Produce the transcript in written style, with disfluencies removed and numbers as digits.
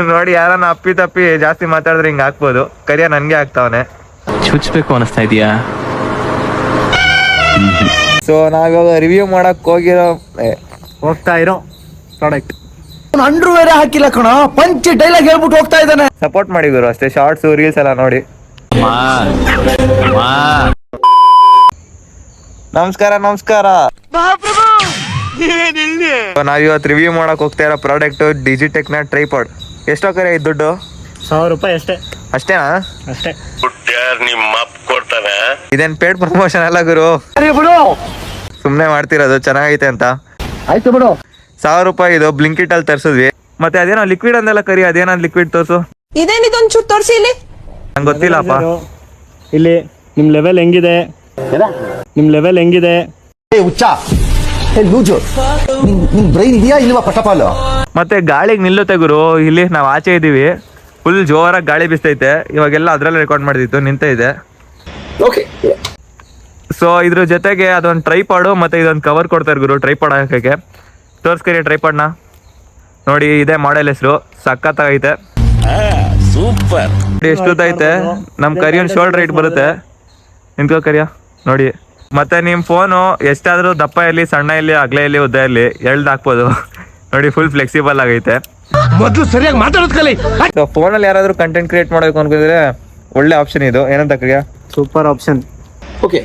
ನೋಡಿ ಯಾರನ್ನ ಅಪ್ಪಿ ತಪ್ಪಿ ಜಾಸ್ತಿ ಮಾತಾಡಿದ್ರೆ ಹಿಂಗ್ ಹಾಕ್ಬೋದು. ಕರಿಯ ನನ್ಗೆ ಹಾಕ್ತಾವನೆ. ಚುಚ್ಬೇಕು ಅನಿಸ್ತಾ ಇದೆಯಾ? ಸೊ ನಾವಿವಾಗ ರಿವ್ಯೂ ಮಾಡಕ್ ಹೋಗ್ತಾ ಇರೋ ಪ್ರಾಡಕ್ಟ್ ಅಂಡ್ರು ಬೇರೆ ಹಾಕಿಲ್ಲ ಕಣ, ಪಂಚ್ ಡೈಲಾಗ್ ಹೇಳ್ಬಿಟ್ಟು ಹೋಗ್ತಾ ಇದ್ದಾನೆ. ಸಪೋರ್ಟ್ ಮಾಡಿ ಗುರು ಅಷ್ಟೇ. ಶಾರ್ಟ್ಸ್ ರೀಲ್ಸ್ ಎಲ್ಲ ನೋಡಿ. ನಮಸ್ಕಾರ ನಾವಿವತ್ತು ರಿವ್ಯೂ ಮಾಡಕ್ ಹೋಗ್ತಾ ಇರೋ ಪ್ರಾಡಕ್ಟ್ ಡಿಜಿಟೆಕ್ನ ಟ್ರೈಪಾಡ್. ಎಷ್ಟೋ ಕರೆ ದುಡ್ಡು? 1000 ರೂಪಾಯಿ ಅಷ್ಟೇ. ಅಷ್ಟೇನಾ? ಅಷ್ಟೇ. ಇದೇನ್ ಪೇಡ್ ಪ್ರಮೋಷನ್ ಅಲ್ಲ ಗುರು, ಸುಮ್ನೆ ಮಾಡ್ತಿರೋದು ಚೆನ್ನಾಗೈತೆ ಅಂತ. ಆಯ್ತು ಬಿಡು. 1000 ರೂಪಾಯಿ ಇದು ಬ್ಲಿಂಕಿಟ್ ಅಲ್ಲಿ ತರ್ಸಿದ್ವಿ. ಮತ್ತೆ ಅದೇನೋ ಲಿಕ್ವಿಡ್ ಅಂದೆಲ್ಲ ಕರಿ, ಅದೇನೋ ಲಿಕ್ವಿಡ್ ತೋರ್ಸು. ಇದೇನಿದೊಂದು ಚೂಟ್ ತೋರಿಸಿ ಇಲ್ಲಿ. ನಂಗೆ ಗೊತ್ತಿಲ್ಲಪ್ಪ. ಇಲ್ಲಿ ನಿಮ್ ಲೆವೆಲ್ ಹೆಂಗಿದೆ? ಹುಚ್ಚ ಲೂಜು, ನಿಂಗ್ ಬ್ರೈನ್ ಇದೆಯಾ ಇಲ್ವಾ ಪಟಪಾಲು? ಮತ್ತೆ ಗಾಳಿಗೆ ನಿಲ್ಲುತ್ತೆ ಗುರು. ಇಲ್ಲಿ ನಾವು ಆಚೆ ಇದೀವಿ, ಫುಲ್ ಜೋರಾಗಿ ಗಾಳಿ ಬಿಸ್ತೈತೆ. ಇವಾಗೆಲ್ಲ ಅದ್ರಲ್ಲೇ ರೆಕಾರ್ಡ್ ಮಾಡಿದಿತ್ತು, ನಿಂತ ಇದೆ. ಸೊ ಇದ್ರ ಜೊತೆಗೆ ಅದೊಂದು ಟ್ರೈಪಾಡು ಮತ್ತೆ ಇದೊಂದು ಕವರ್ ಕೊಡ್ತಾರೆ ಗುರು ಟ್ರೈಪಾಡ್ ಹಾಕಕ್ಕೆ. ತೋರ್ಸ್ಕರಿ ಟ್ರೈಪಾಡ್ನ ನೋಡಿ. ಇದೇ ಮಾಡೆಲ್ ಹೆಸರು, ಸಖತ್ತಾಗೈತೆ. ಸೂಪರ್. ಎಷ್ಟುತ್ತೈತೆ ನಮ್ ಕರಿಯನ್ ಶೋಲ್ಡರ್ ಹೈಟ್ ಬರುತ್ತೆ. ನಿಂತ್ಕೋ ಕರಿಯ ನೋಡಿ. ಮತ್ತೆ ನಿಮ್ ಫೋನು ಎಷ್ಟಾದ್ರೂ ದಪ್ಪ ಇರ್ಲಿ, ಸಣ್ಣ ಇರ್ಲಿ, ಅಗಲ ಇರ್ಲಿ, ಉದ್ದ ಇರ್ಲಿ, ಎಳ್ದು ಹಾಕ್ಬೋದು ನೋಡಿ. ಫುಲ್ ಫ್ಲೆಕ್ಸಿಬಲ್ ಆಗೈತೆ. ಮೊದ್ಲು ಸರಿಯಾಗಿ ಮಾತಾಡೋದ್ ಕಲಿ. ಸೊ ಫೋನಲ್ಲಿ ಯಾರಾದ್ರೂ ಕಂಟೆಂಟ್ ಕ್ರಿಯೇಟ್ ಮಾಡಬೇಕು ಅನ್ಕೊಂಡಿದ್ರೆ ಒಳ್ಳೆ ಆಪ್ಷನ್ ಇದು. ಏನಂತ ಕರಿಯ? Super option. ಓಕೆ